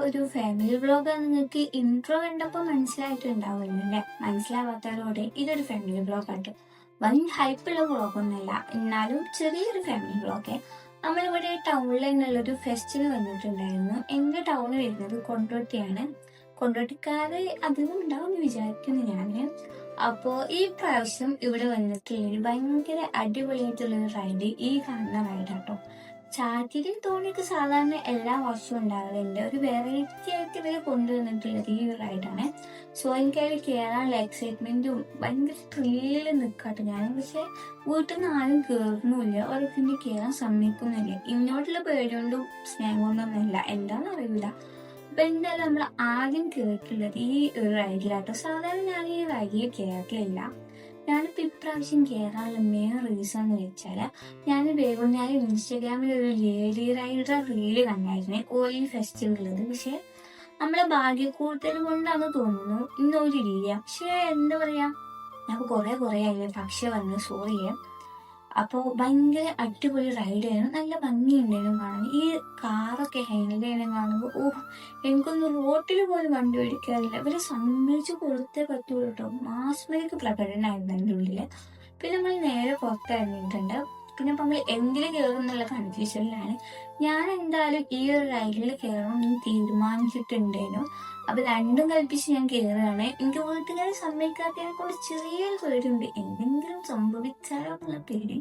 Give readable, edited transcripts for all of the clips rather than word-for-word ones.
ഒരു family vlog നിങ്ങൾക്ക് intro കണ്ടപ്പോൾ മനസ്സിലായിട്ടുണ്ടാവുമല്ലോ അല്ലെ? മനസ്സിലാവാത്തവരോടെ ഇതൊരു ഫാമിലി വ്ളോഗായിട്ട് വൻ ഹൈപ്പുള്ള വ്ളോഗൊന്നുമല്ല, എന്നാലും ചെറിയൊരു ഫാമിലി വ്ളോഗ്. നമ്മളിവിടെ ടൗണിൽ നിന്നുള്ളൊരു ഫെസ്റ്റിവൽ വന്നിട്ടുണ്ടായിരുന്നു. എന്റെ ടൗണ് വരുന്നത് കൊണ്ടോട്ടിയാണ്. കൊണ്ടോട്ടിക്കാര് അധികം ഉണ്ടാവും എന്ന് വിചാരിക്കുന്നു ഞാന്. അപ്പോ ഈ പ്രാവശ്യം ഇവിടെ വന്നിട്ടുള്ളൊരു ഭയങ്കര അടിപൊളിയായിട്ടുള്ളൊരു റൈഡ് ഈ കാണുന്ന റൈഡാട്ടോ. ചാറ്റിലും തോണിയൊക്കെ സാധാരണ എല്ലാ വർഷവും ഉണ്ടാകാറുണ്ട്. ഒരു വെറൈറ്റി ആയിട്ട് ഇവരെ കൊണ്ടുവന്നിട്ടുള്ളത് ഈ ഒരു റൈഡാണ്. സോ എനിക്കതിൽ കയറാനുള്ള എക്സൈറ്റ്മെന്റും ഭയങ്കര ത്രില്ലിൽ നിൽക്കാട്ടോ ഞാൻ. പക്ഷെ വീട്ടിൽ നിന്ന് ആരും കയറുന്നില്ല, ഓരോരുത്തരുടെ കയറാൻ സമ്മതിക്കുന്നില്ല. ഇങ്ങോട്ടുള്ള പേടികൊണ്ടും സ്നേഹം കൊണ്ടൊന്നുമല്ല, എന്താണെന്ന് അറിയില്ല. അപ്പൊ എന്തായാലും നമ്മൾ ആദ്യം കേട്ടിട്ടുള്ളത് ഈ ഒരു റൈഡിലാട്ടോ. സാധാരണ ഞാൻ ഈ റൈഡിൽ കയറിയിട്ടില്ല. ഞാനിപ്പോ ഇപ്രാവശ്യം കയറാനുള്ള മെയിൻ റീസൺ എന്ന് വെച്ചാല് ഞാൻ വൈകുന്നേരം ഇൻസ്റ്റാഗ്രാമിൽ ഒരു ലേഡി റൈഡർ റീല് കണ്ടായിരുന്നു ഓയിൽ ഫെസ്റ്റിവലുള്ളത്. പക്ഷെ നമ്മളെ ഭാഗ്യക്കൂടുതൽ കൊണ്ടാന്ന് തോന്നുന്നു ഇന്നൊരു ഇല്ല. പക്ഷെ എന്താ പറയാ, ഞങ്ങൾക്ക് കുറെ ആയില്ലേ പക്ഷെ വന്നു, സോറിയേ. അപ്പോ ഭയങ്കര അടിപൊളി റൈഡായിരുന്നു, നല്ല ഭംഗിയുണ്ടായിരുന്നു കാണാൻ. ഈ കാറൊക്കെ ഹാൻഡിൽ ചെയ്യണം കാണുമ്പോൾ എനിക്കൊന്നും റോട്ടിൽ പോലും വണ്ടി ഓടിക്കാറില്ല. ഇവരെ സമ്മതിച്ചു കൊടുത്തേ പറ്റുള്ളൂ കേട്ടോ. മാസ്മരിക്ക് പ്രകടനമായിരുന്നു എൻ്റെ ഉള്ളില്. പിന്നെ നമ്മൾ നേരെ പുറത്തിറങ്ങിയിട്ടുണ്ട്. പിന്നെ നമ്മൾ എന്തിൽ കയറും എന്നുള്ള കൺഫ്യൂഷനിലാണ്. ഞാൻ എന്തായാലും ഈ ഒരു റൈഡിൽ കയറണം എന്ന് തീരുമാനിച്ചിട്ടുണ്ടായിരുന്നു. അപ്പൊ രണ്ടും കൽപ്പിച്ച് ഞാൻ കയറുകയാണ്. എനിക്ക് വീട്ടുകാരെ സമ്മതിക്കാത്തതിനെ കൊണ്ട് ചെറിയൊരു പേടിയുണ്ട്, എന്തെങ്കിലും സംഭവിച്ചാലോ എന്നുള്ള പേടി.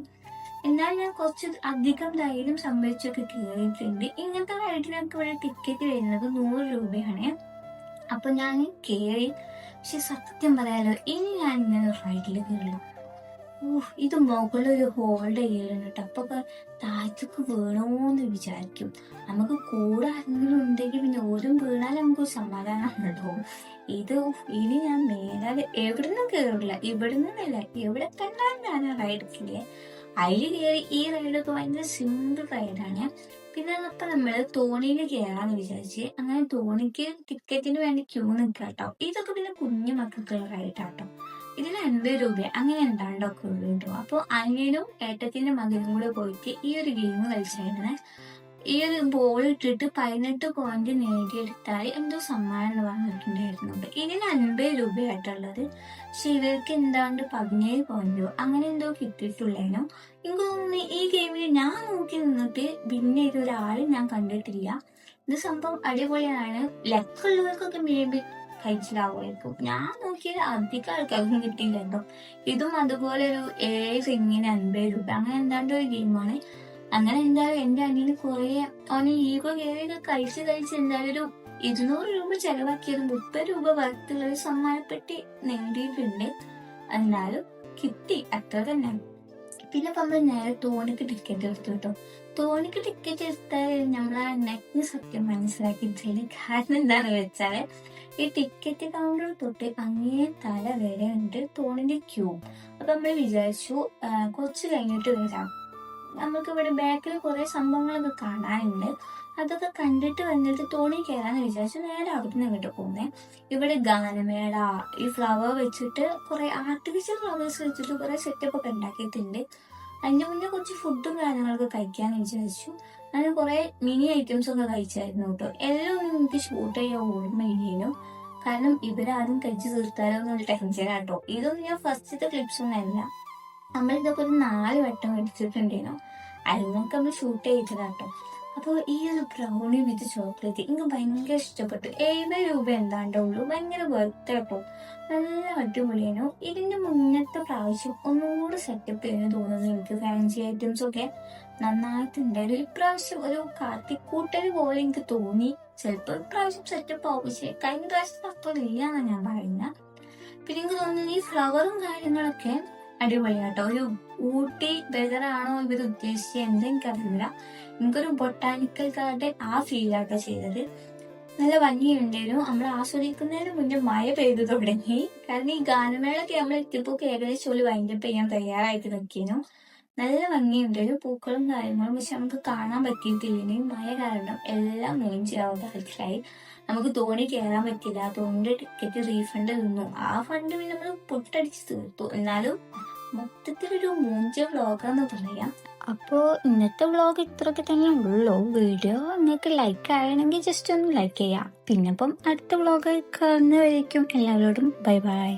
എന്നാൽ ഞാൻ കുറച്ച് അധികം ധൈര്യം സംഭവിച്ചൊക്കെ കയറിയിട്ടുണ്ട്. ഇങ്ങനത്തെ റൈഡിനൊക്കെ ഇവിടെ ടിക്കറ്റ് വരുന്നത് 100 രൂപയാണ്. അപ്പൊ ഞാൻ കയറി. പക്ഷെ സത്യം പറയാലോ, ഇനി ഞാൻ ഇങ്ങനെ റൈഡിൽ കയറില്ല. ഇത് മുകളിലൊരു ഹോൾഡ് ചെയ്യലുണ്ട് കേട്ടോ. അപ്പൊ താഴത്തേക്ക് വീണോന്ന് വിചാരിക്കും. നമുക്ക് കൂടെ ആരെങ്കിലും ഉണ്ടെങ്കിൽ പിന്നെ ഓരും വീണാൽ നമുക്ക് സമാധാനം ഉണ്ടാവും. ഇനി ഞാൻ മേലാൽ എവിടുന്നും കയറില്ല, ഇവിടുന്നല്ല എവിടെ കണ്ടാലും ഞാൻ റൈഡില്ലേ അതിൽ കയറി. ഈ റൈഡൊക്കെ ഭയങ്കര സിമ്പിൾ റൈഡാണ്. പിന്നെ അപ്പൊ നമ്മള് തോണിയിൽ കയറാന്ന് വിചാരിച്ച് അങ്ങനെ തോണിക്ക് ടിക്കറ്റിന് വേണ്ടി ക്യൂ നിൽക്കാട്ടോ. ഇതൊക്കെ പിന്നെ കുഞ്ഞു മക്കൾക്കുള്ള റൈഡാട്ടോ. ഇതിന് 50 രൂപ അങ്ങനെ എന്താണ്ടൊക്കെ ഉള്ളൂ കേട്ടോ. അപ്പൊ അനിയനും ഏട്ടത്തിന്റെ മകനും കൂടെ പോയിട്ട് ഈ ഒരു ഗെയിം കളിച്ചായിരുന്നു. ഈ ഒരു ബോൾ ഇട്ടിട്ട് 18 പോയിന്റ് നേടിയെടുത്താൽ എന്തോ സമ്മാനം എന്ന് പറഞ്ഞിട്ടുണ്ടായിരുന്നു. ഇതിന് 50 രൂപയായിട്ടുള്ളത്. പക്ഷെ ഇവർക്ക് എന്താണ്ട് 17 പോയിന്റോ അങ്ങനെ എന്തോ കിട്ടിയിട്ടുള്ളേനോ. എനിക്ക് തോന്നുന്നു ഈ ഗെയിമിൽ ഞാൻ നോക്കി നിന്നിട്ട് പിന്നെ ഇതൊരാളും ഞാൻ കണ്ടിട്ടില്ല. ഇത് സംഭവം അടിപൊളിയാണ്. ലക്കുള്ളവർക്കൊക്കെ മേ ബി കഴിച്ചിലാവുമായിരിക്കും. ഞാൻ നോക്കിയത് അധികം ആൾക്കാർക്കും കിട്ടിയില്ല കേട്ടോ. ഇതും അതുപോലെ ഒരു 7 റിങ്ങിന് 50 രൂപ അങ്ങനെ എന്താണ്ട് ഒരു ഗെയിമാണ്. അങ്ങനെ എന്തായാലും എന്റെ അനിയന് കുറെ അവന് ഈഗോ കയറിയൊക്കെ കഴിച്ച് എന്തായാലും ഒരു 200 രൂപ ചെലവാക്കിയത് 30 രൂപ വർത്തുള്ള ഒരു സമ്മാനപ്പെട്ടി നേടിയിട്ടുണ്ട്. എന്നാലും കിട്ടി, അത്ര തന്നെ. പിന്നെ നമ്മൾ നേരെ തോണിക്ക് ടിക്കറ്റ് എടുത്തു കേട്ടോ. തോണിക്ക് ടിക്കറ്റ് എടുത്താൽ നമ്മളാ നെറ്റിന് സത്യം മനസ്സിലാക്കിയിട്ടില്ല. കാരണം എന്താണെന്ന് വെച്ചാല് ഈ ടിക്കറ്റ് കൗണ്ടർ തൊട്ട് അങ്ങേ തല വരെ ഉണ്ട് തോണിന്റെ ക്യൂ. അപ്പൊ നമ്മൾ വിചാരിച്ചു കുറച്ച് കഴിഞ്ഞിട്ട് വരാം. നമുക്ക് ഇവിടെ ബാക്കിൽ കുറെ സംഭവങ്ങളൊക്കെ കാണാനുണ്ട്. അതൊക്കെ കണ്ടിട്ട് വന്നിട്ട് തോണി കയറാന്ന് വിചാരിച്ചു നേരെ അവിടുന്ന് ഇങ്ങോട്ട് പോകുന്നേ. ഇവിടെ ഗാനമേള, ഈ ഫ്ലവർ വെച്ചിട്ട് കുറെ ആർട്ടിഫിഷ്യൽ ഫ്ലവേഴ്സ് വെച്ചിട്ട് കുറെ സെറ്റപ്പ് ഒക്കെ ഉണ്ടാക്കിയിട്ടുണ്ട്. അതിന്റെ മുന്നേ കുറച്ച് ഫുഡും കാര്യങ്ങളൊക്കെ കഴിക്കാന്ന് വിചാരിച്ചു. അങ്ങനെ കുറെ മിനി ഐറ്റംസ് ഒക്കെ കഴിച്ചായിരുന്നു കേട്ടോ. എല്ലാം ഒന്നും എനിക്ക് ഷൂട്ട് ചെയ്യാൻ ഓർമ്മയില്ലേനു. കാരണം ഇവരാരും കഴിച്ചു തീർത്താലോ എന്നുള്ള ടെൻഷനാട്ടോ. ഇതൊന്നും ഞാൻ ഫസ്റ്റത്തെ ക്ലിപ്സ് ഒന്നും അല്ല, നമ്മളിതൊക്കെ ഒരു 4 വട്ടം എടുത്തിട്ടുണ്ടേനോ. അതിനൊക്കെ നമ്മൾ ഷൂട്ട് ചെയ്തതാട്ടോ. അപ്പോൾ ഈ ഒരു ബ്രൗണി വിത്ത് ചോക്ലേറ്റ് എനിക്ക് ഭയങ്കര ഇഷ്ടപ്പെട്ടു. 70 രൂപ എന്താണ്ടേ ഉള്ളൂ. ഭയങ്കര വെർത്ത് കേട്ടോ, നല്ല അടിപൊളിയാണോ. ഇതിന്റെ മുന്നത്തെ പ്രാവശ്യം ഒന്നുകൂടെ സെറ്റപ്പ് ചെയ്യുന്നു തോന്നുന്നു എനിക്ക്. ഫാൻസി ഐറ്റംസ് ഒക്കെ നന്നായിട്ടുണ്ടായിരുന്നു. ഇപ്രാവശ്യം ഒരു കാട്ടിക്കൂട്ടൽ പോലെ എനിക്ക് തോന്നി. ചിലപ്പോൾ ഇപ്രാവശ്യം സെറ്റപ്പ് ആവും, പക്ഷെ കഴിഞ്ഞ പ്രാവശ്യത്തെ അത്ര ഇല്ലാന്നാണ് ഞാൻ പറയുന്നത്. പിന്നെ എനിക്ക് തോന്നുന്നു ഈ ഫ്ലവറും കാര്യങ്ങളൊക്കെ അടിപൊളിയാട്ടോ. ഒരു ഊട്ടി വെതറാണോ ഇവർ ഉദ്ദേശിച്ചത് എന്താ എനിക്കറിയില്ല. എനിക്കൊരു ബൊട്ടാനിക്കൽ ഗാർഡൻ ആ ഫീലാട്ടോ ചെയ്തത്. നല്ല ഭംഗിയുണ്ടായിരുന്നു. നമ്മൾ ആസ്വദിക്കുന്നതിന് മുന്നേ മഴ പെയ്തു തുടങ്ങി. കാരണം ഈ ഗാനമേളൊക്കെ നമ്മൾ എത്തിയപ്പോ ഏകദേശം ഒരു വൈൻഡപ്പ് ചെയ്യാൻ തയ്യാറായിട്ട് നിൽക്കുന്നു. നല്ല ഭംഗിയുണ്ടായിരുന്നു പൂക്കളും കാര്യങ്ങളും. പക്ഷെ നമുക്ക് കാണാൻ പറ്റിയിട്ടില്ല, മഴ കാരണം എല്ലാം മൂഞ്ചാവുന്നതായി. നമുക്ക് തോണി കയറാൻ പറ്റില്ല. തോണിന്റെ ടിക്കറ്റ് റീഫണ്ട് തന്നു. ആ ഫണ്ട് നമ്മൾ പൊട്ടടിച്ച് തീർത്തു. എന്നാലും മൊത്തത്തിലൊരു മൂഞ്ച വ്ലോഗാന്ന് പറയാം. അപ്പോൾ ഇന്നത്തെ വ്ളോഗ് ഇത്രയൊക്കെ തന്നെ ഉള്ളൂ. വീഡിയോ നിങ്ങൾക്ക് ലൈക്ക് ആയണമെങ്കിൽ ജസ്റ്റ് ഒന്ന് ലൈക്ക് ചെയ്യാം. പിന്നെ അടുത്ത വ്ളോഗ് കാണുന്നവരേക്കും എല്ലാവരോടും ബൈ ബൈ.